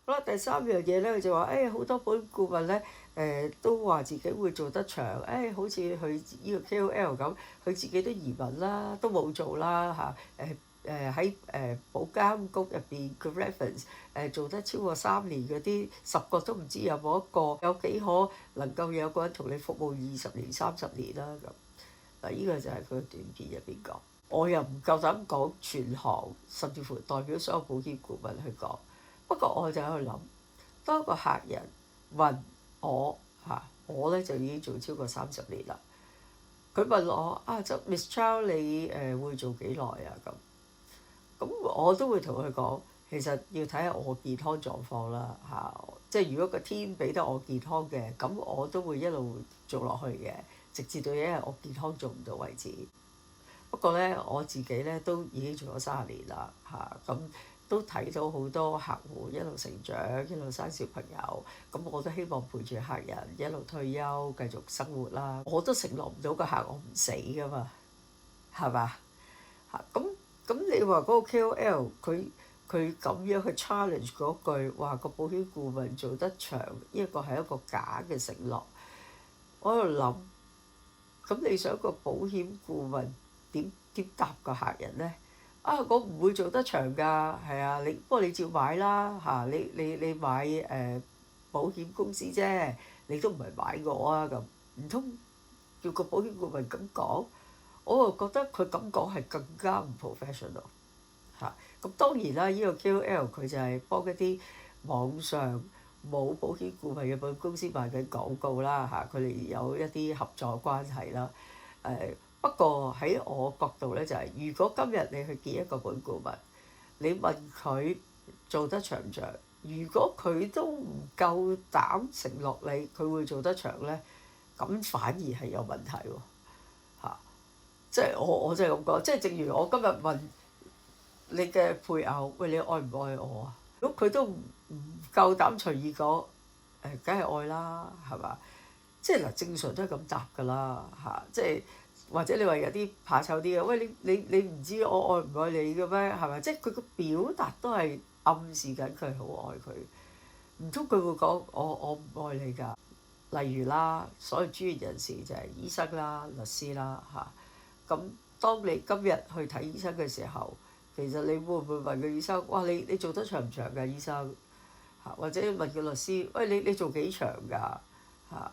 好啦，第三樣嘢咧，佢就話：好多保險顧問咧，都話自己會做得長，好似佢呢個 KOL 咁，佢自己都移民啦，都冇做啦嚇，喺保監局入邊嘅 reference 做得超過3年嗰啲10個都唔知有冇一個有幾可能夠有個人同你服務20年30年啦咁。嗱，呢個就係佢短片入邊講。我又唔夠膽講全行，甚至乎代表所有保險顧問去講。不過我就喺度諗，當個客人問我嚇，我咧就已經做超過30年啦。佢問我就 Miss Chow 你會做幾耐啊咁我都會同佢講，其實要睇下我健康狀況啦嚇。即係如果個天俾得我健康嘅，咁我都會一路做落去嘅，直至到一日我健康做唔到為止。不過咧，我自己咧都已經做咗30年啦嚇，咁都睇到好多客戶一路成長，一路生小朋友，咁我都希望陪住客人一路退休，繼續生活啦。我都承諾唔到個客我唔死噶嘛，係嘛嚇？咁你話嗰個 KOL 佢咁樣去 challenge 嗰句話個保險顧問做得長，呢個係一個假嘅承諾。我喺度諗，咁你想個保險顧問點答個客人呢？我唔會做得長㗎，係啊，不過你照買啦嚇，你買保險公司啫，你都唔係買我啊咁，唔通叫個保險顧問咁講？我就覺得佢咁講係更加唔 professional 嚇。咁當然啦，呢個 KOL 佢就係幫一啲網上冇保險顧問嘅保險公司賣緊廣告啦嚇，佢哋有一啲合作關係啦。不過喺我角度咧就係，如果今日你去見一個保險顧問，你問佢做得長唔長？如果佢都唔夠膽承諾你佢會做得長咧，咁反而係有問題喎嚇。即係我真係咁講，即係正如我今日問你嘅配偶，喂，你愛唔愛我啊？如果佢都唔夠膽隨意講，梗係愛啦，係嘛？即係嗱，正常都係咁答㗎啦嚇，即係。或者你話有啲怕醜啲嘅，喂，你唔知我愛唔愛你嘅咩？係咪？即係佢個表達都係暗示緊佢好愛佢，唔通佢會講我唔愛你㗎？例如啦，所有專業人士就係醫生啦、律師啦嚇。咁當你今日去睇醫生嘅時候，其實你會唔會問個醫生：哇，你做得長唔長㗎醫生？嚇，或者問個律師：喂，你做幾長㗎？嚇？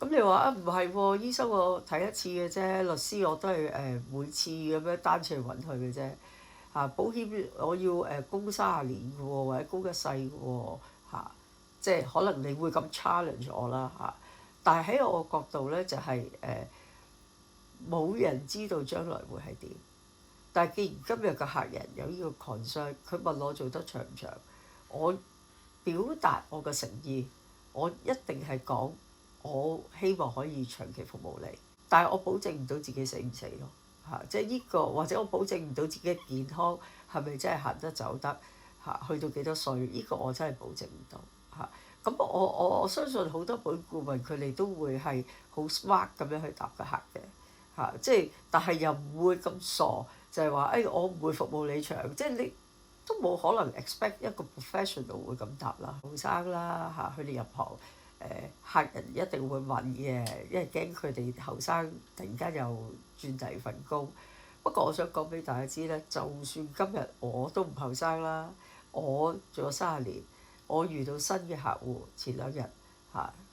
咁你話唔係喎，醫生我睇一次嘅啫，律師我都係每次咁樣單次去揾佢嘅啫。保險我要供30年嘅喎，或者供一世嘅喎即係可能你會咁 challenge 我啦嚇。但係喺我角度咧就係冇人知道將來會係點。但係既然今日嘅客人有呢個 concern，佢問我做得長唔長，我表達我嘅誠意，我一定係講。我希望可以長期服務你，但係我保證唔到自己死唔死咯即係呢個或者我保證唔到自己嘅健康係咪真係行得走得去到幾多歲？呢個我真係保證唔到咁我相信好多保險顧問佢哋都會係好 smart 咁樣去答個客嘅即係但係又唔會咁傻，就係話我唔會服務你長，即係你都冇可能 expect 一個 professional 會咁答啦，後生啦佢哋入行。客人一定會問嘅，因為驚佢哋後生突然間又轉第二份工。不過我想講俾大家知咧，就算今日我都唔後生啦，我做咗30年，我遇到新嘅客戶，前2日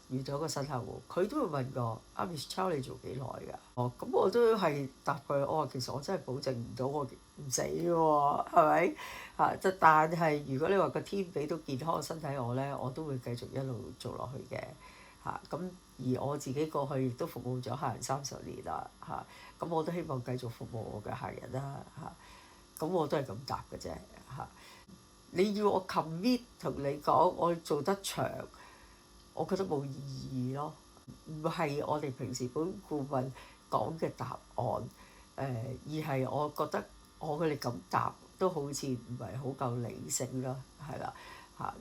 遇到一個新客戶，佢都會問我Miss Chow 你做幾耐㗎？咁我都係答佢，其實我真係保證唔到我唔死嘅喎，係咪？但係如果你話個天俾到健康嘅身體我咧，我都會繼續一路做落去嘅咁而我自己過去亦都服務咗客人30年啦咁我都希望繼續服務我嘅客人啦咁我都係咁答嘅啫你要我 commit 同你講我做得長，我覺得冇意義咯，唔係我哋平時保險顧問講嘅答案而係我覺得我哋咁答都好似唔係好夠理性咯，係啦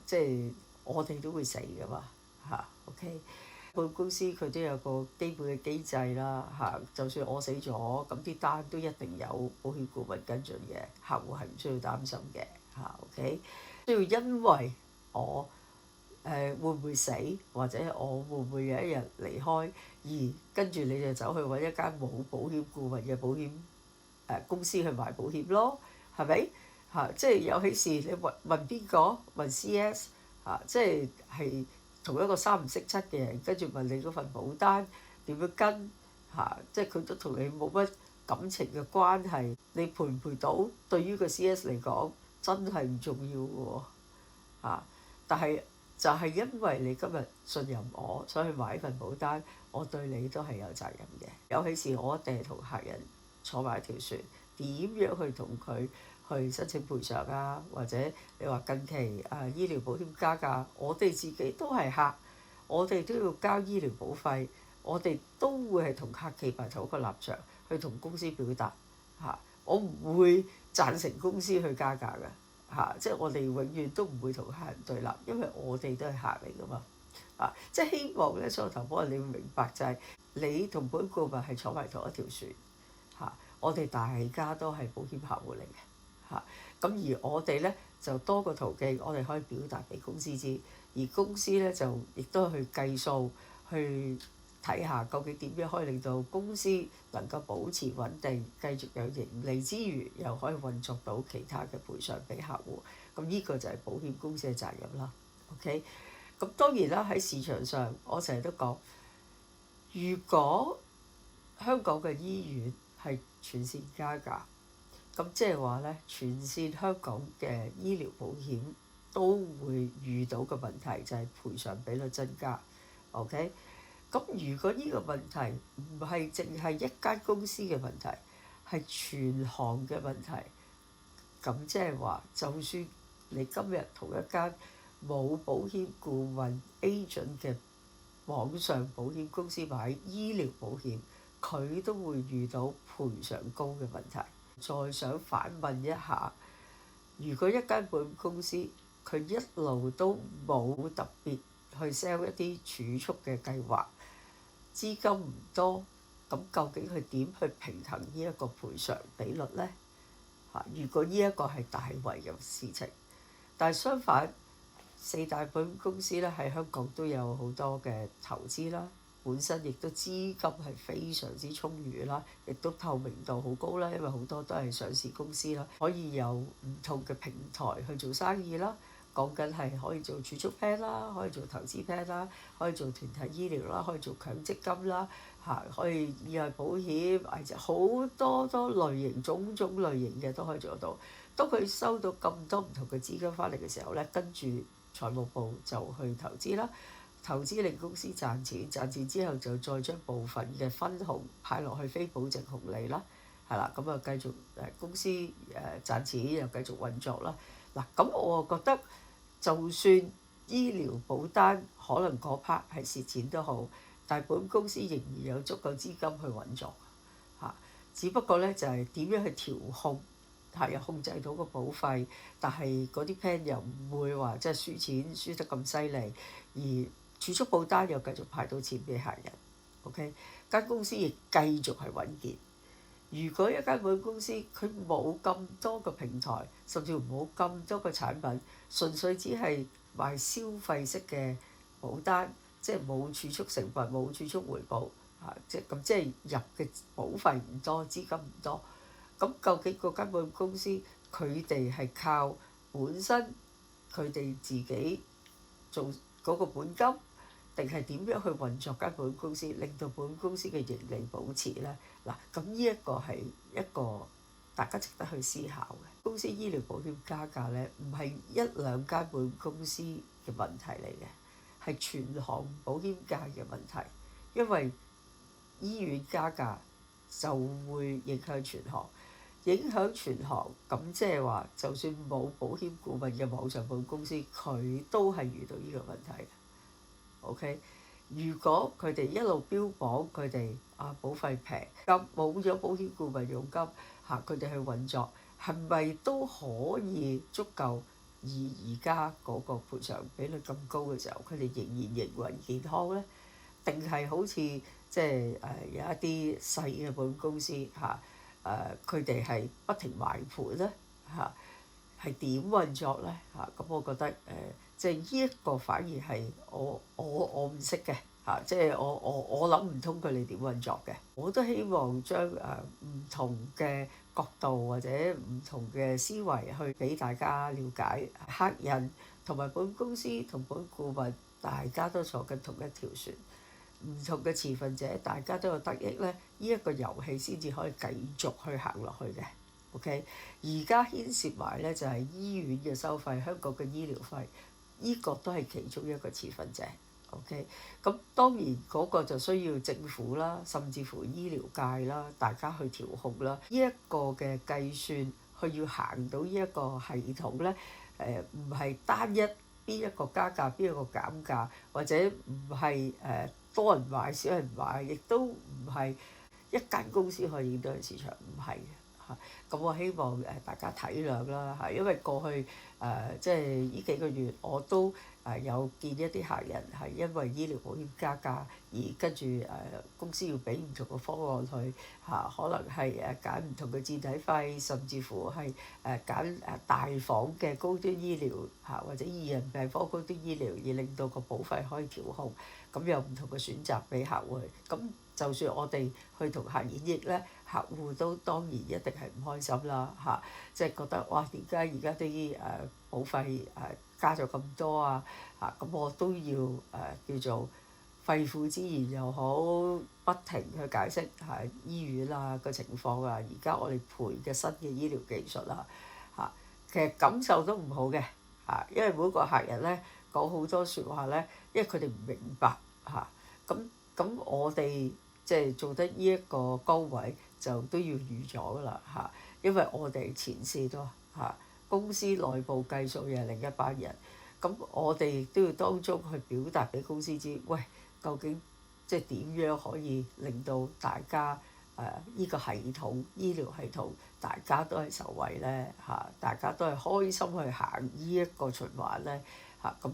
即係我哋都會死噶嘛OK，保險公司佢都有個基本嘅機制啦就算我死咗，咁啲單都一定有保險顧問跟進嘅，客戶係唔需要擔心嘅OK，都要因為我會唔會死，或者我會唔會有一日離開，而跟住你就走去揾一間冇保險顧問嘅保險公司去買保險咯，係咪即係有起事你問邊個？問 CS 即係同一個三唔識七嘅人，跟住問你嗰份保單點樣跟即係佢都同你冇乜感情嘅關係，你賠唔賠到對於個 CS 嚟講真係唔重要嘅喎但係就係因為你今日信任我，所以買份保單，我對你都係有責任嘅。有起事我一定係同客人坐埋一條船，點樣去同佢去申請賠償啊？或者你話近期醫療保險加價，我哋自己都係客，我哋都要交醫療保費，我哋都會係同客企埋同一個立場去同公司表達我唔會贊成公司去加價嘅。即係我哋永遠都唔會同客人對立，因為我哋都係客嚟噶嘛即係希望咧，所有投保人你會明白就係你同保險顧問係坐埋同一條船我哋大家都係保險客戶嚟嘅咁而我哋咧就多個途徑，我哋可以表達俾公司知，而公司咧就亦都去計數去睇下究竟點樣可以令到公司能夠保持穩定，繼續有盈利之餘，又可以運作到其他嘅賠償俾客戶。咁呢個就係保險公司嘅責任啦。OK，咁當然啦，喺市場上，我成日都講，如果香港嘅醫院係全線加價，咁即係話咧，全線香港嘅醫療保險都會遇到嘅問題就係賠償比率增加。OK。咁如果呢個問題唔係淨係一間公司嘅問題，係全行嘅問題，咁即係話，就算你今日同一間冇保險顧問 agent 嘅網上保險公司買醫療保險，佢都會遇到賠償高嘅問題。再想反問一下，如果一間保險公司佢一路都冇特別去 sell 一啲儲蓄嘅計劃，資金唔多，咁究竟佢點去平衡呢一個賠償比率呢？如果呢一個係大圍嘅事情，但係相反，四大保險公司咧喺香港都有好多嘅投資啦，本身亦都資金係非常之充裕啦，亦都透明度好高啦，因為好多都係上市公司啦，可以有唔同嘅平台去做生意啦。講緊係可以做儲蓄 plan 啦，可以做投資 plan 啦，可以做團體醫療啦，可以做強積金啦，可以意外保險，好多類型，種類型嘅都可以做到。當佢收到咁多唔同嘅資金翻嚟嘅時候咧，跟住財務部就去投資啦，投資令公司賺錢，賺錢之後就再將部分嘅分紅派落去非保證紅利啦，係啦，咁繼續公司賺錢又繼續運作啦。嗱，咁我覺得就算醫療保單可能嗰 part 係蝕錢都好，但係保險公司仍然有足夠資金去運作只不過咧就係點樣去調控又控制到個保費，但係嗰啲 plan 又唔會話即係輸錢輸得咁犀利，而儲蓄保單又繼續派到錢俾客人。OK， 間公司亦繼續係穩健。如果一間保險公司佢冇咁多個平台，甚至冇咁多個產品，純粹只係賣消費式嘅保單，即係冇儲蓄成分、冇儲蓄回報即係入嘅保費唔多，資金唔多，咁究竟嗰間保險公司佢哋係靠本身佢哋自己做嗰個本金，定係點樣去運作間保險公司，令到保險公司嘅盈利保持呢？嗱，咁呢一個係一個大家值得去思考嘅。公司醫療保險加價呢，唔係一兩間保險公司嘅問題嚟嘅，係全行保險界嘅問題。因為醫院加價就會影響全行，影響全行，咁即係話，就算冇保險顧問嘅網上保險公司，佢都係遇到呢個問題。OK， 如果佢哋一路標榜佢哋保費平，咁冇咗保險顧問佣金佢哋去運作，係咪都可以足夠？以而家嗰個賠償比率咁高嘅時候，佢哋仍然營運健康呢？定係好似即係有一啲細嘅保險公司佢哋係不停賣盤呢？係點運作呢？咁我覺得即係呢一個反而係我唔識嘅嚇，即係我諗唔通佢哋點運作嘅。我都希望將唔同嘅角度或者唔同嘅思維去俾大家了解。客人同埋保險公司同保險顧問，大家都坐緊同一條船，唔同嘅持份者大家都有得益咧，呢一個遊戲先至可以繼續去行落去嘅。OK，而家牽涉埋咧就係醫院嘅收費，香港嘅醫療費，呢個都係其中一個持份者。OK，咁當然嗰個就需要政府啦，甚至乎醫療界啦，大家去調控啦。呢一個嘅計算，佢要行到呢一個系統咧，唔係單一邊一個加價，邊一個減價，或者唔係多人買少人買，亦都唔係一間公司可以影響到個市場，唔係嘅嚇。咁我希望大家體諒啦嚇，因為過去即係呢幾個月我都有見一啲客人係因為醫療保險加價而跟住公司要俾唔同嘅方案去嚇，可能係揀唔同嘅墊底費，甚至乎係揀大房嘅高端醫療嚇，或者二人病房高端醫療，而令到個保費可以調控，咁有唔同嘅選擇俾客戶。咁就算我哋去同客演繹咧，客戶都當然一定係唔開心啦嚇，即係覺得哇點解而家啲保費加咗咁多啊嚇，咁我都要叫做肺腑之言又好，不停去解釋係醫院啊個情況啊，而家我哋賠嘅新嘅醫療技術啊嚇，其實感受都唔好嘅嚇，因為每個客人咧講好多説話咧，因為佢哋唔明白嚇，咁我哋即係做得呢一個崗位就都要預咗㗎啦嚇，因為我哋前線咯嚇，公司內部計數又係另一班人，咁我哋亦都要當中去表達俾公司知，喂，究竟即係點樣可以令到大家依個系統醫療系統大家都係受惠咧嚇，大家都係開心去行依一個循環咧嚇，咁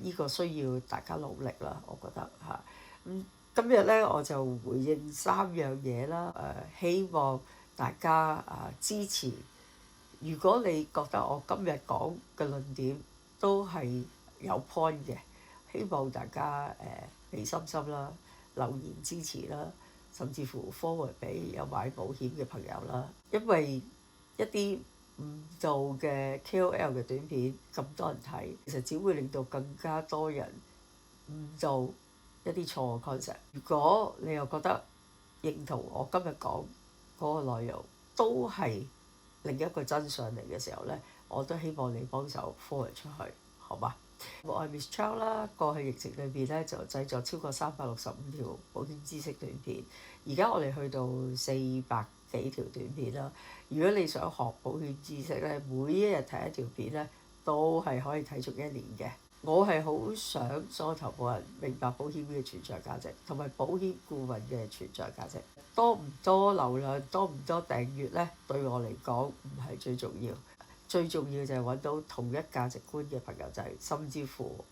依個需要大家努力啦，我覺得嚇。今日咧我就回應3樣嘢啦，希望大家支持。如果你覺得我今日講嘅論點都係有 point 嘅，希望大家俾心心啦，留言支持啦，甚至乎 forward 俾有買保險嘅朋友啦。因為一啲誤導嘅 KOL 嘅短片咁多人睇，其實只會令到更加多人誤導一啲錯嘅 concept。如果你又覺得認同我今日講嗰個內容，都係另一個真相嚟嘅時候咧，我都希望你幫手 forward 出去，好嗎？我係 Miss Chow 啦，過去疫情裏邊咧就製作超過365條保險知識短片，而家我哋去到400幾條短片啦。如果你想學保險知識咧，每一日睇一條片咧，都係可以睇足1年嘅。我係好想所有投保人明白保險嘅存在價值，同埋保險顧問嘅存在價值。多唔多流量，多唔多訂閱咧，對我嚟講唔係最重要。最重要就係揾到同一價值觀嘅朋友仔，甚至乎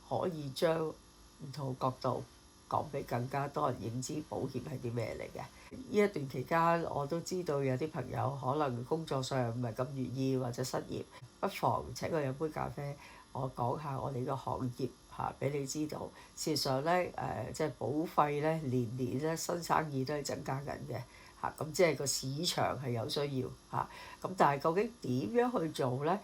可以將唔同角度講俾更加多人認知保險係啲咩嚟嘅。呢一段期間，我都知道有啲朋友可能工作上唔係咁如意或者失業，不妨請我飲杯咖啡，我講下我哋呢個行業嚇俾你知道。事實上咧即係保費咧年年咧新生意都係增加緊嘅嚇，咁即係個市場係有需要嚇。咁但係究竟點樣去做咧？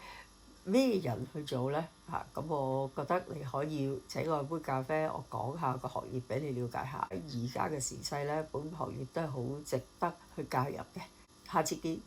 咩人去做咧嚇？咁我覺得你可以請我飲杯咖啡，我講下個行業俾你了解下。而家嘅時勢咧，保險行業都係好值得去介入嘅。下次見。